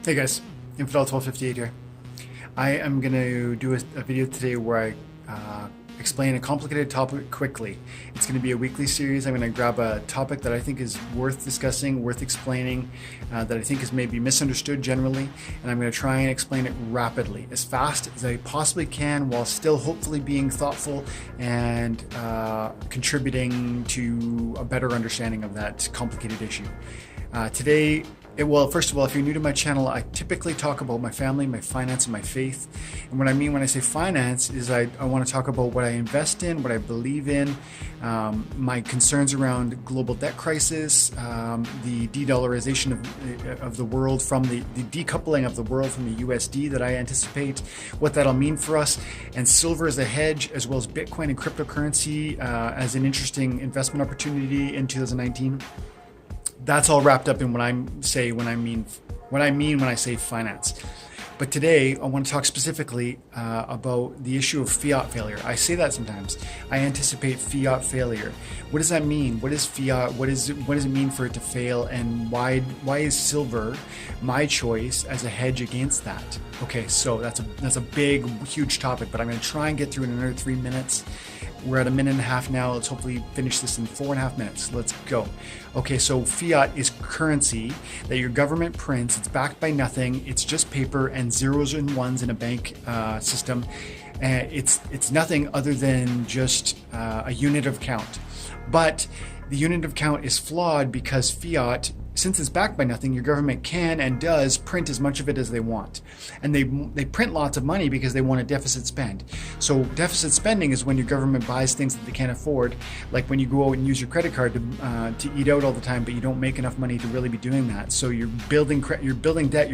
Hey guys, Infidel 1258 here. I am going to do a video today where I explain a complicated topic quickly. It's going to be a weekly series. I'm going to grab a topic that I think is worth discussing, worth explaining, that I think is maybe misunderstood generally, and I'm going to try and explain it rapidly, as fast as I possibly can, while still hopefully being thoughtful and contributing to a better understanding of that complicated issue. Today, well, first of all, if you're new to my channel, I typically talk about my family, my finance, and my faith. And what I mean when I say finance is I want to talk about what I invest in, what I believe in, my concerns around global debt crisis, the de-dollarization of the world from the decoupling of the world from the USD that I anticipate, what that'll mean for us, and silver as a hedge, as well as Bitcoin and cryptocurrency as an interesting investment opportunity in 2019. That's all wrapped up in what I mean when I say finance. But today I want to talk specifically about the issue of fiat failure. I say that sometimes. I anticipate fiat failure. What does that mean? What is fiat? What does it mean for it to fail? And why is silver my choice as a hedge against that? Okay, so that's a big, huge topic, but I'm going to try and get through it in another 3 minutes. We're at a minute and a half now. Let's hopefully finish this in 4.5 minutes. Let's go. Okay, so fiat is currency that your government prints. It's backed by nothing. It's just paper and zeros and ones in a bank system. It's nothing other than just a unit of count. But the unit of count is flawed because fiat, since it's backed by nothing, your government can and does print as much of it as they want. And they print lots of money because they want a deficit spend. So deficit spending is when your government buys things that they can't afford, like when you go out and use your credit card to eat out all the time, but you don't make enough money to really be doing that. So you're building debt.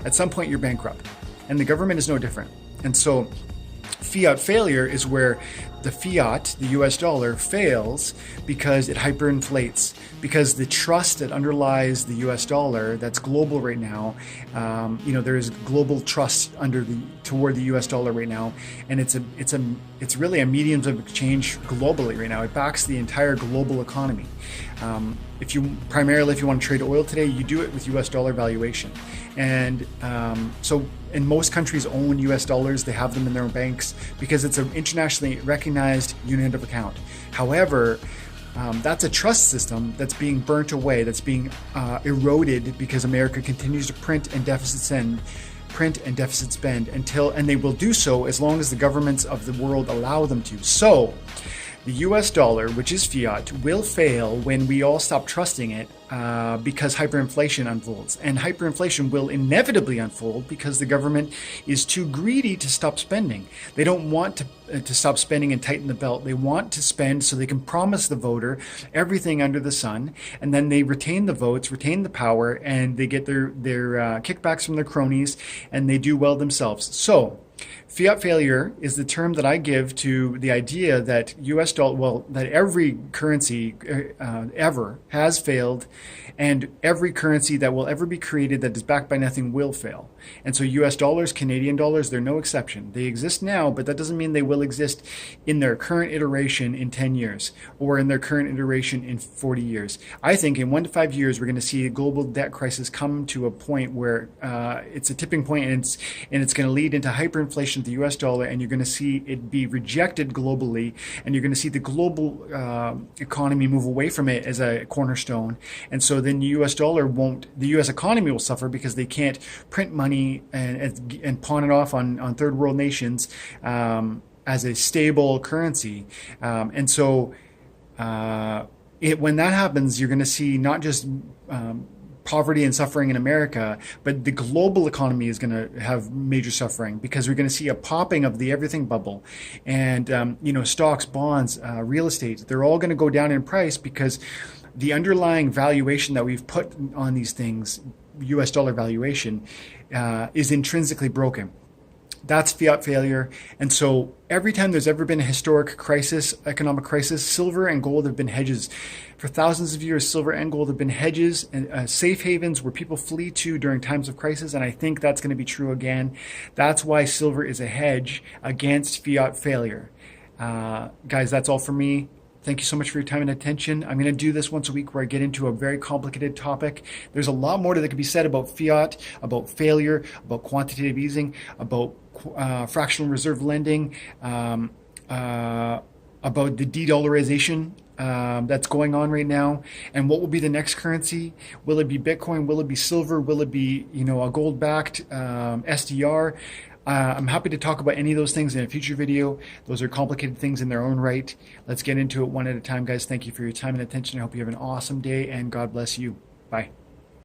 At some point, you're bankrupt. And the government is no different. And so fiat failure is where the fiat, the US dollar, fails because it hyperinflates, because the trust that underlies the US dollar, that's global right now, there is global trust toward the US dollar right now, and it's really a medium of exchange globally right now. It backs the entire global economy. If you want to trade oil today, you do it with US dollar valuation. And and most countries own US dollars. They have them in their own banks because it's an internationally recognized unit of account. However, that's a trust system that's being burnt away, that's being eroded because America continues to print and deficit spend and they will do so as long as the governments of the world allow them to. So the US dollar, which is fiat, will fail when we all stop trusting it because hyperinflation unfolds. And hyperinflation will inevitably unfold because the government is too greedy to stop spending. They don't want to stop spending and tighten the belt. They want to spend so they can promise the voter everything under the sun, and then they retain the votes, retain the power, and they get their kickbacks from their cronies, and they do well themselves. So fiat failure is the term that I give to the idea that that every currency ever has failed, and every currency that will ever be created that is backed by nothing will fail. And so US dollars, Canadian dollars, they're no exception. They exist now, but that doesn't mean they will exist in their current iteration in 10 years or in their current iteration in 40 years. I think in 1 to 5 years, we're going to see a global debt crisis come to a point where it's a tipping point, and it's going to lead into hyperinflation of the US dollar, and you're going to see it be rejected globally, and you're going to see the global economy move away from it as a cornerstone. And so then the US economy will suffer because they can't print money and pawn it off on third world nations as a stable currency. And so when that happens, you're going to see not just poverty and suffering in America, but the global economy is going to have major suffering because we're going to see a popping of the everything bubble. And, stocks, bonds, real estate, they're all going to go down in price because the underlying valuation that we've put on these things, US dollar valuation, is intrinsically broken. That's fiat failure. And so every time there's ever been a historic crisis, economic crisis, silver and gold have been hedges. For thousands of years, silver and gold have been hedges and safe havens where people flee to during times of crisis. And I think that's going to be true again. That's why silver is a hedge against fiat failure. Guys, that's all for me. Thank you so much for your time and attention. I'm going to do this once a week where I get into a very complicated topic. There's a lot more that could be said about fiat, about failure, about quantitative easing, about fractional reserve lending, about the de-dollarization that's going on right now, and what will be the next currency. Will it be Bitcoin? Will it be silver? Will it be a gold-backed SDR? I'm happy to talk about any of those things in a future video. Those are complicated things in their own right. Let's get into it one at a time, guys. Thank you for your time and attention. I hope you have an awesome day, and God bless you. Bye.